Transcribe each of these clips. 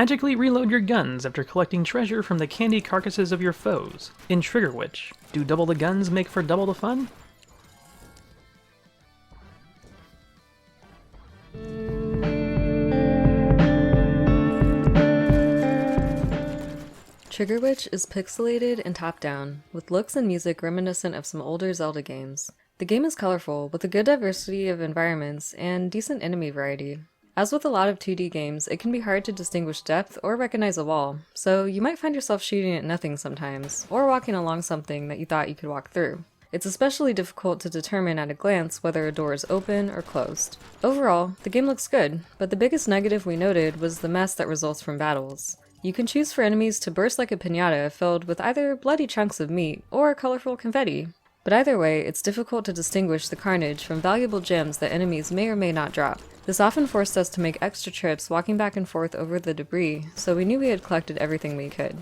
Magically reload your guns after collecting treasure from the candy carcasses of your foes. In Trigger Witch, do double the guns make for double the fun? Trigger Witch is pixelated and top-down, with looks and music reminiscent of some older Zelda games. The game is colorful, with a good diversity of environments and decent enemy variety. As with a lot of 2D games, it can be hard to distinguish depth or recognize a wall, so you might find yourself shooting at nothing sometimes, or walking along something that you thought you could walk through. It's especially difficult to determine at a glance whether a door is open or closed. Overall, the game looks good, but the biggest negative we noted was the mess that results from battles. You can choose for enemies to burst like a piñata filled with either bloody chunks of meat or colorful confetti. But either way, it's difficult to distinguish the carnage from valuable gems that enemies may or may not drop. This often forced us to make extra trips walking back and forth over the debris, so we knew we had collected everything we could.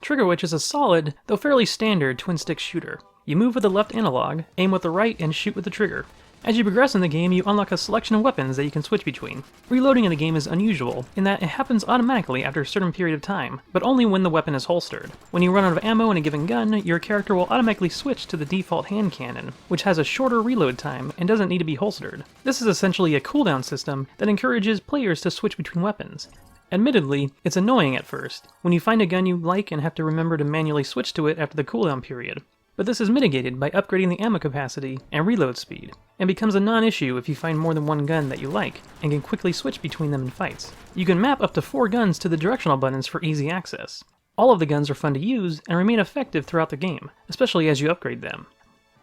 Trigger Witch is a solid, though fairly standard, twin-stick shooter. You move with the left analog, aim with the right, and shoot with the trigger. As you progress in the game, you unlock a selection of weapons that you can switch between. Reloading in the game is unusual, in that it happens automatically after a certain period of time, but only when the weapon is holstered. When you run out of ammo in a given gun, your character will automatically switch to the default hand cannon, which has a shorter reload time and doesn't need to be holstered. This is essentially a cooldown system that encourages players to switch between weapons. Admittedly, it's annoying at first, when you find a gun you like and have to remember to manually switch to it after the cooldown period. But this is mitigated by upgrading the ammo capacity and reload speed, and becomes a non-issue if you find more than one gun that you like, and can quickly switch between them in fights. You can map up to 4 guns to the directional buttons for easy access. All of the guns are fun to use, and remain effective throughout the game, especially as you upgrade them.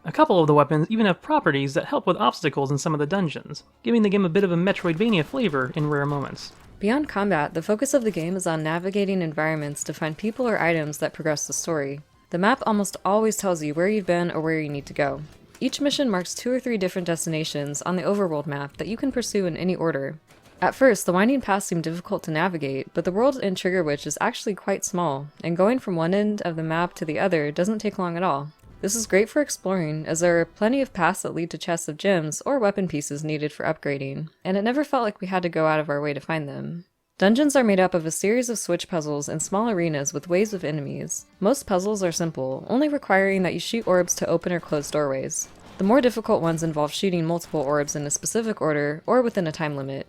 A couple of the weapons even have properties that help with obstacles in some of the dungeons, giving the game a bit of a Metroidvania flavor in rare moments. Beyond combat, the focus of the game is on navigating environments to find people or items that progress the story. The map almost always tells you where you've been or where you need to go. Each mission marks 2 or 3 different destinations on the overworld map that you can pursue in any order. At first, the winding paths seem difficult to navigate, but the world in Trigger Witch is actually quite small, and going from one end of the map to the other doesn't take long at all. This is great for exploring, as there are plenty of paths that lead to chests of gems or weapon pieces needed for upgrading, and it never felt like we had to go out of our way to find them. Dungeons are made up of a series of switch puzzles and small arenas with waves of enemies. Most puzzles are simple, only requiring that you shoot orbs to open or close doorways. The more difficult ones involve shooting multiple orbs in a specific order or within a time limit.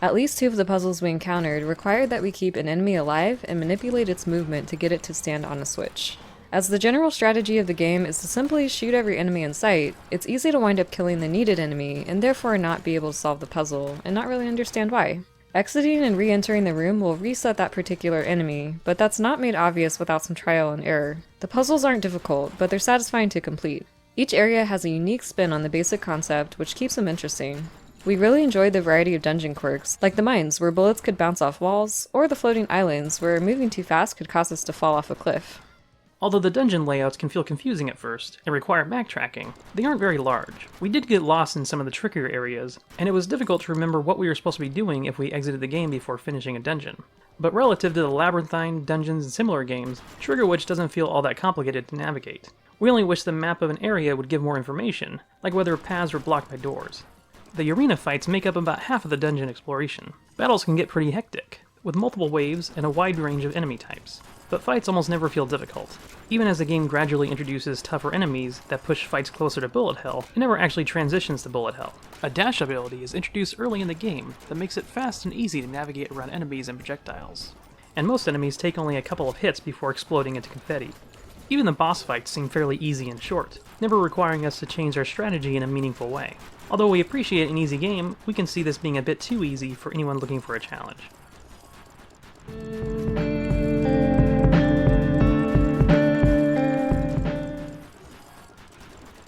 At least 2 of the puzzles we encountered required that we keep an enemy alive and manipulate its movement to get it to stand on a switch. As the general strategy of the game is to simply shoot every enemy in sight, it's easy to wind up killing the needed enemy and therefore not be able to solve the puzzle and not really understand why. Exiting and re-entering the room will reset that particular enemy, but that's not made obvious without some trial and error. The puzzles aren't difficult, but they're satisfying to complete. Each area has a unique spin on the basic concept, which keeps them interesting. We really enjoyed the variety of dungeon quirks, like the mines where bullets could bounce off walls, or the floating islands where moving too fast could cause us to fall off a cliff. Although the dungeon layouts can feel confusing at first and require backtracking, they aren't very large. We did get lost in some of the trickier areas, and it was difficult to remember what we were supposed to be doing if we exited the game before finishing a dungeon. But relative to the labyrinthine dungeons and similar games, Trigger Witch doesn't feel all that complicated to navigate. We only wish the map of an area would give more information, like whether paths were blocked by doors. The arena fights make up about half of the dungeon exploration. Battles can get pretty hectic, with multiple waves and a wide range of enemy types. But fights almost never feel difficult. Even as the game gradually introduces tougher enemies that push fights closer to bullet hell, it never actually transitions to bullet hell. A dash ability is introduced early in the game that makes it fast and easy to navigate around enemies and projectiles. And most enemies take only a couple of hits before exploding into confetti. Even the boss fights seem fairly easy and short, never requiring us to change our strategy in a meaningful way. Although we appreciate an easy game, we can see this being a bit too easy for anyone looking for a challenge.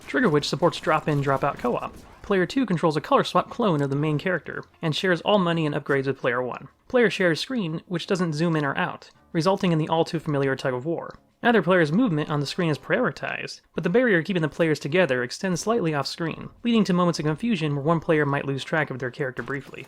Trigger Witch supports drop-in, drop-out co-op. Player 2 controls a color swap clone of the main character, and shares all money and upgrades with Player 1. Player shares screen, which doesn't zoom in or out, resulting in the all-too-familiar tug-of-war. Neither player's movement on the screen is prioritized, but the barrier keeping the players together extends slightly off-screen, leading to moments of confusion where one player might lose track of their character briefly.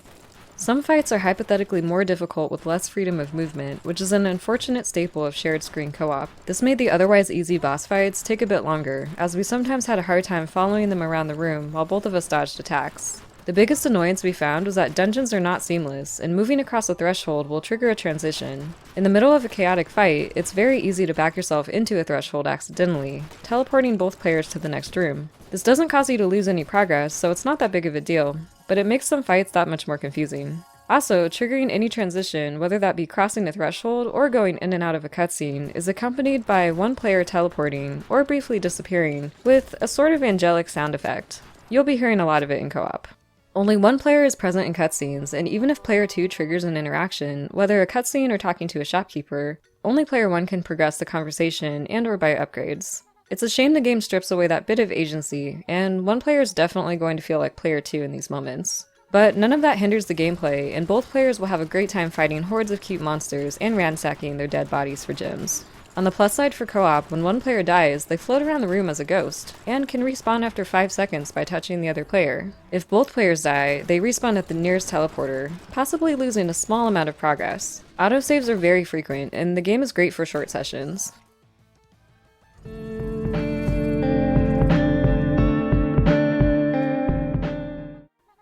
Some fights are hypothetically more difficult with less freedom of movement, which is an unfortunate staple of shared screen co-op. This made the otherwise easy boss fights take a bit longer, as we sometimes had a hard time following them around the room while both of us dodged attacks. The biggest annoyance we found was that dungeons are not seamless, and moving across a threshold will trigger a transition. In the middle of a chaotic fight, it's very easy to back yourself into a threshold accidentally, teleporting both players to the next room. This doesn't cause you to lose any progress, so it's not that big of a deal, but it makes some fights that much more confusing. Also, triggering any transition, whether that be crossing a threshold or going in and out of a cutscene, is accompanied by one player teleporting or briefly disappearing with a sort of angelic sound effect. You'll be hearing a lot of it in co-op. Only one player is present in cutscenes, and even if player 2 triggers an interaction, whether a cutscene or talking to a shopkeeper, only player 1 can progress the conversation and or buy upgrades. It's a shame the game strips away that bit of agency, and one player is definitely going to feel like player 2 in these moments. But none of that hinders the gameplay, and both players will have a great time fighting hordes of cute monsters and ransacking their dead bodies for gems. On the plus side for co-op, when one player dies, they float around the room as a ghost, and can respawn after 5 seconds by touching the other player. If both players die, they respawn at the nearest teleporter, possibly losing a small amount of progress. Autosaves are very frequent, and the game is great for short sessions.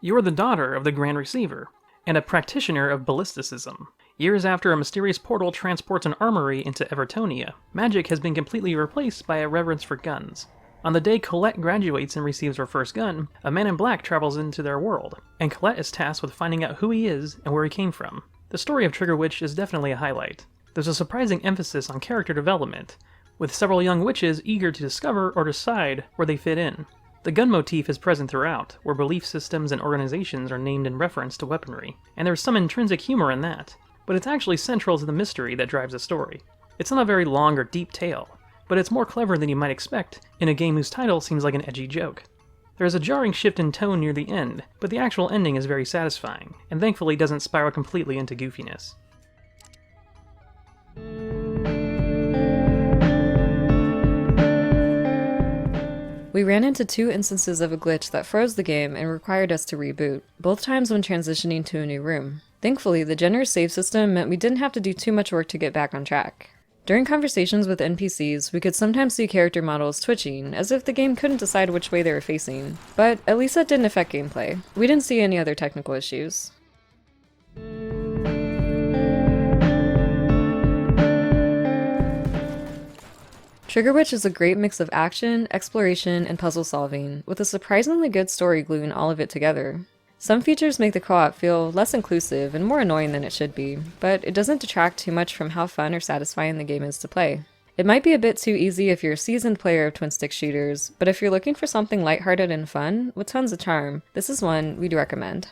You are the daughter of the Grand Receiver, and a practitioner of ballisticism. Years after a mysterious portal transports an armory into Evertonia, magic has been completely replaced by a reverence for guns. On the day Colette graduates and receives her first gun, a man in black travels into their world, and Colette is tasked with finding out who he is and where he came from. The story of Trigger Witch is definitely a highlight. There's a surprising emphasis on character development, with several young witches eager to discover or decide where they fit in. The gun motif is present throughout, where belief systems and organizations are named in reference to weaponry, and there's some intrinsic humor in that, but it's actually central to the mystery that drives the story. It's not a very long or deep tale, but it's more clever than you might expect in a game whose title seems like an edgy joke. There is a jarring shift in tone near the end, but the actual ending is very satisfying, and thankfully doesn't spiral completely into goofiness. We ran into 2 instances of a glitch that froze the game and required us to reboot, both times when transitioning to a new room. Thankfully, the generous save system meant we didn't have to do too much work to get back on track. During conversations with NPCs, we could sometimes see character models twitching, as if the game couldn't decide which way they were facing, but at least that didn't affect gameplay. We didn't see any other technical issues. Trigger Witch is a great mix of action, exploration, and puzzle solving, with a surprisingly good story gluing all of it together. Some features make the co-op feel less inclusive and more annoying than it should be, but it doesn't detract too much from how fun or satisfying the game is to play. It might be a bit too easy if you're a seasoned player of twin-stick shooters, but if you're looking for something lighthearted and fun, with tons of charm, this is one we'd recommend.